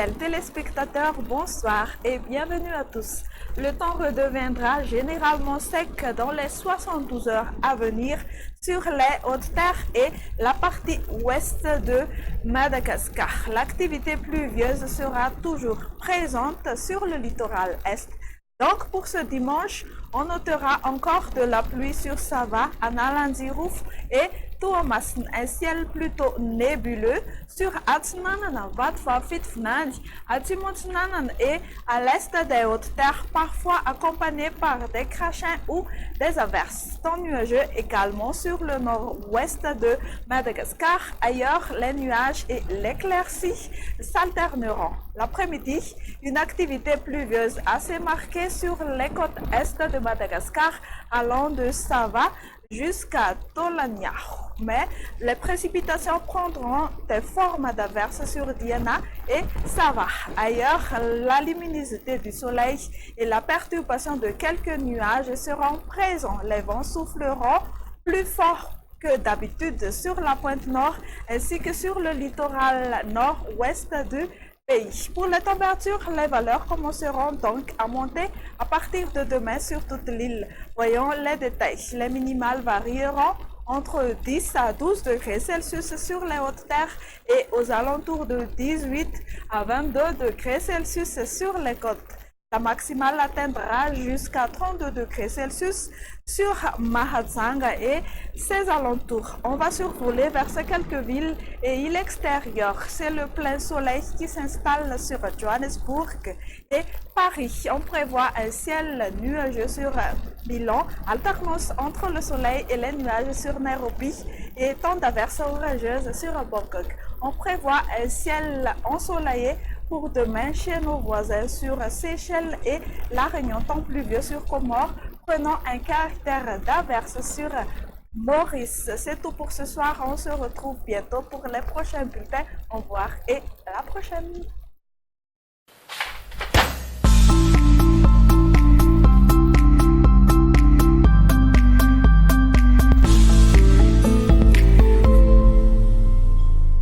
Fidèles téléspectateurs, bonsoir et bienvenue à tous. Le temps redeviendra généralement sec dans les 72 heures à venir sur les hautes terres et la partie ouest de Madagascar. L'activité pluvieuse sera toujours présente sur le littoral est. Donc pour ce dimanche, on notera encore de la pluie sur Sava, Analandirouf et Tuamasin, un ciel plutôt nébuleux sur Atsnanan, Vatva, Fitfnand, Atimotsnanan et à l'est des hautes terres, parfois accompagné par des crachins ou des averses. Temps nuageux également sur le nord-ouest de Madagascar. Ailleurs, les nuages et l'éclaircie s'alterneront. L'après-midi, une activité pluvieuse assez marquée sur les côtes est de Madagascar, allant de Sava jusqu'à Tolania. Mais les précipitations prendront des formes d'averses sur Diana et Sava. Ailleurs, la luminosité du soleil et la perturbation de quelques nuages seront présents. Les vents souffleront plus fort que d'habitude sur la pointe nord ainsi que sur le littoral nord-ouest du pays. Pour les températures, les valeurs commenceront donc à monter à partir de demain sur toute l'île. Voyons les détails. Les minimales varieront entre 10 à 12 degrés Celsius sur les hautes terres et aux alentours de 18 à 22 degrés Celsius sur les côtes. La maximale atteindra jusqu'à 32 degrés Celsius sur Mahatsanga et ses alentours. On va survoler vers ces quelques villes et îles extérieures. C'est le plein soleil qui s'installe sur Johannesburg et Paris. On prévoit un ciel nuageux sur Milan, alternance entre le soleil et les nuages sur Nairobi et temps d'averses orageuses sur Bangkok. On prévoit un ciel ensoleillé pour demain chez nos voisins sur Seychelles et La Réunion, temps pluvieux sur Comores, prenant un caractère d'averse sur Maurice. C'est tout pour ce soir, on se retrouve bientôt pour les prochains bulletins. Au revoir et à la prochaine.